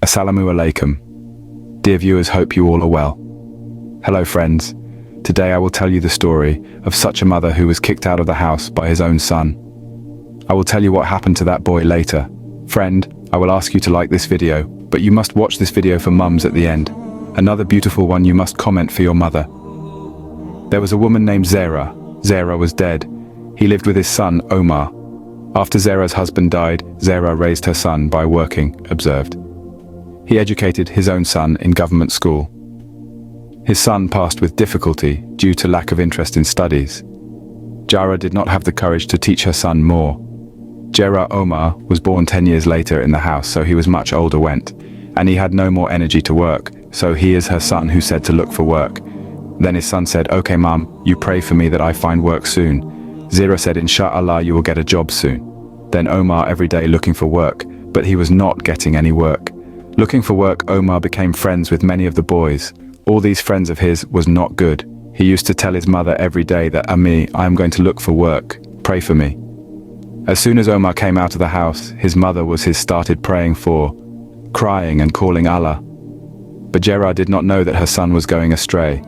Assalamu alaikum. Dear viewers, hope you all are well. Hello friends. Today I will tell you the story of such a mother who was kicked out of the house by his own son. I will tell you what happened to that boy later. Friend, I will ask you to like this video, but you must watch this video for mums at the end. Another beautiful one, you must comment for your mother. There was a woman named Zara. Zara was dead. He lived with his son, Omar. After Zara's husband died, Zara raised her son by working, observed. He educated his own son in government school. His son passed with difficulty due to lack of interest in studies. Zara did not have the courage to teach her son more. Zara Omar was born 10 years later in the house, so he was much older went, and he had no more energy to work, so he is her son who said to look for work. Then his son said, "Okay mom, you pray for me that I find work soon." Zara said, "Inshallah, you will get a job soon." Then Omar every day looking for work, but he was not getting any work. Looking for work, Omar became friends with many of the boys. All these friends of his was not good. He used to tell his mother every day that, "Ami, I am going to look for work. Pray for me." As soon as Omar came out of the house, his mother was started praying for, crying and calling Allah. But Zara did not know that her son was going astray.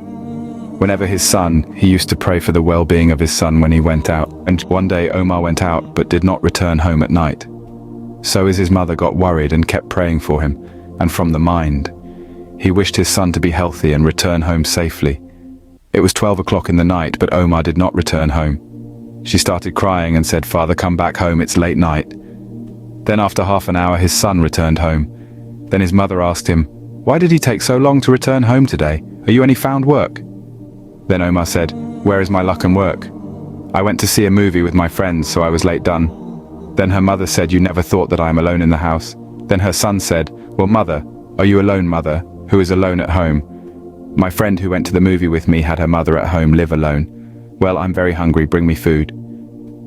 Whenever he used to pray for the well-being of his son when he went out, and one day Omar went out but did not return home at night. So his mother got worried and kept praying for him, and from the mind. He wished his son to be healthy and return home safely. It was 12 o'clock in the night, but Omar did not return home. She started crying and said, "Father, come back home, it's late night." Then after half an hour his son returned home. Then his mother asked him, "Why did he take so long to return home today? Are you any found work?" Then Omar said, "Where is my luck and work? I went to see a movie with my friends, so I was late done." Then her mother said, "You never thought that I am alone in the house?" Then her son said, "Well mother, are you alone mother, who is alone at home? My friend who went to the movie with me had her mother at home live alone. Well, I'm very hungry, bring me food."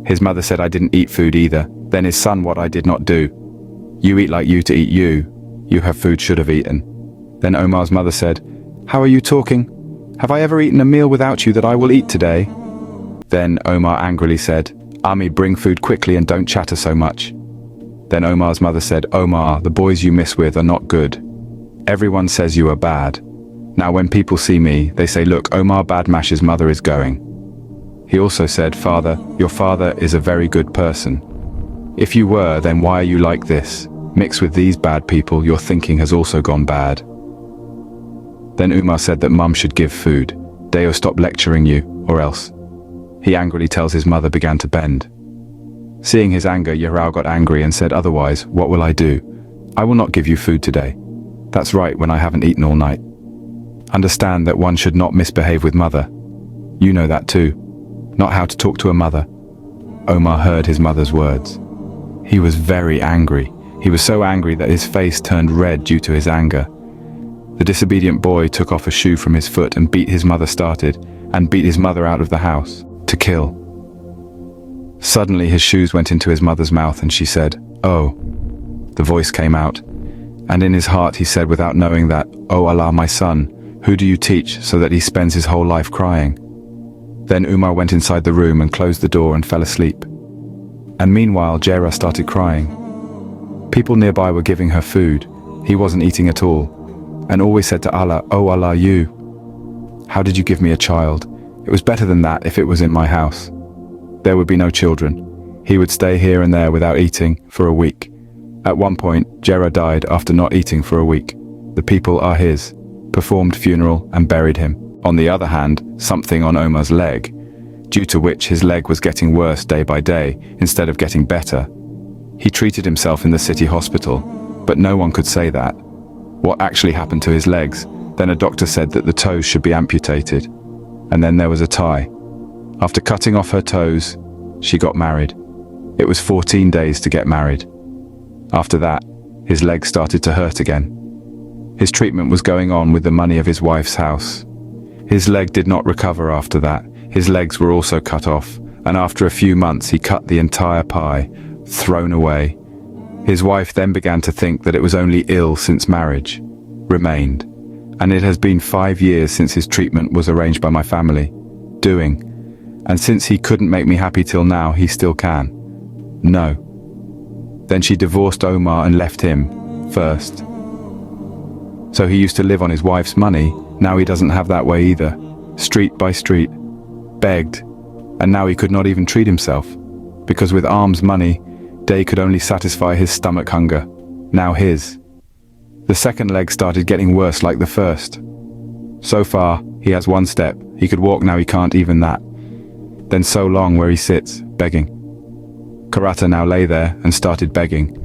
His mother said, "I didn't eat food either." Then his son, "What I did not do. You eat like you to eat you. You have food should have eaten." Then Omar's mother said, "How are you talking? Have I ever eaten a meal without you that I will eat today?" Then Omar angrily said, "Ami, bring food quickly and don't chatter so much." Then Omar's mother said, "Omar, the boys you miss with are not good. Everyone says you are bad. Now when people see me, they say, 'Look, Omar Badmash's mother is going.'" He also said, "Father, your father is a very good person. If you were, then why are you like this? Mixed with these bad people, your thinking has also gone bad." Then Umar said that mum should give food. Deo, stop lecturing you, or else. He angrily tells his mother began to bend. Seeing his anger, Yarao got angry and said, "Otherwise, what will I do? I will not give you food today. That's right, when I haven't eaten all night. Understand that one should not misbehave with mother. You know that too. Not how to talk to a mother." Omar heard his mother's words. He was very angry. He was so angry that his face turned red due to his anger. The disobedient boy took off a shoe from his foot and beat his mother out of the house, to kill. Suddenly his shoes went into his mother's mouth and she said, "Oh." The voice came out, and in his heart he said without knowing that, "Oh Allah, my son, who do you teach so that he spends his whole life crying?" Then Umar went inside the room and closed the door and fell asleep. And meanwhile Zara started crying. People nearby were giving her food. He wasn't eating at all, and always said to Allah, "Oh Allah, you. How did you give me a child? It was better than that if it was in my house. There would be no children. He would stay here and there without eating for a week." At one point, Zara died after not eating for a week. The people are his, performed funeral and buried him. On the other hand, something on Omar's leg, due to which his leg was getting worse day by day instead of getting better. He treated himself in the city hospital, but no one could say that. What actually happened to his legs? Then a doctor said that the toes should be amputated. And then there was a tie. After cutting off her toes, she got married. It was 14 days to get married. After that, his legs started to hurt again. His treatment was going on with the money of his wife's house. His leg did not recover after that. His legs were also cut off, and after a few months he cut the entire pie, thrown away. His wife then began to think that it was only ill since marriage, remained, and it has been 5 years since his treatment was arranged by my family, and since he couldn't make me happy till now, he still can. No. Then she divorced Omar and left him, first. So he used to live on his wife's money. Now he doesn't have that way either. Street by street, begged, and now he could not even treat himself, because with Arm's money, Day could only satisfy his stomach hunger, now his. The second leg started getting worse like the first. So far, he has one step. He could walk, now he can't even that. Then so long where he sits, begging. Karata now lay there and started begging.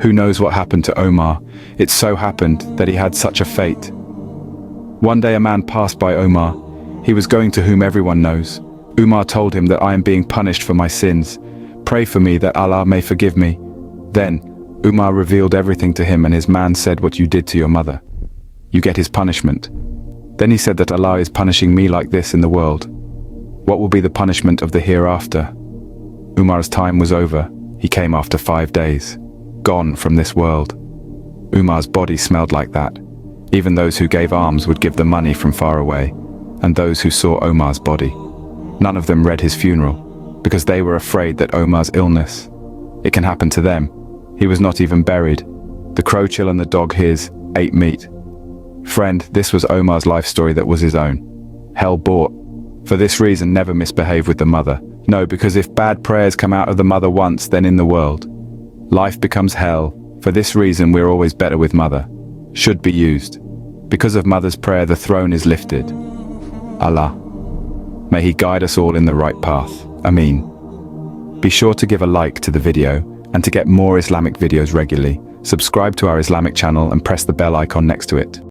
Who knows what happened to Omar? It so happened that he had such a fate. One day a man passed by Omar. He was going to whom everyone knows. Umar told him that I am being punished for my sins. Pray for me that Allah may forgive me. Then, Umar revealed everything to him, and his man said, what you did to your mother. You get his punishment. Then he said that Allah is punishing me like this in the world. What will be the punishment of the hereafter? Umar's time was over. He came after 5 days. Gone from this world. Umar's body smelled like that. Even those who gave alms would give the money from far away, and those who saw Omar's body. None of them read his funeral, because they were afraid that Omar's illness. It can happen to them. He was not even buried. The crowchill and the dog his ate meat. Friend, this was Omar's life story that was his own. Hell bought. For this reason, never misbehave with the mother. No, because if bad prayers come out of the mother once, then in the world, life becomes hell. For this reason, we're always better with mother. Should be used. Because of mother's prayer, the throne is lifted. Allah. May He guide us all in the right path. Ameen. Be sure to give a like to the video, and to get more Islamic videos regularly, subscribe to our Islamic channel and press the bell icon next to it.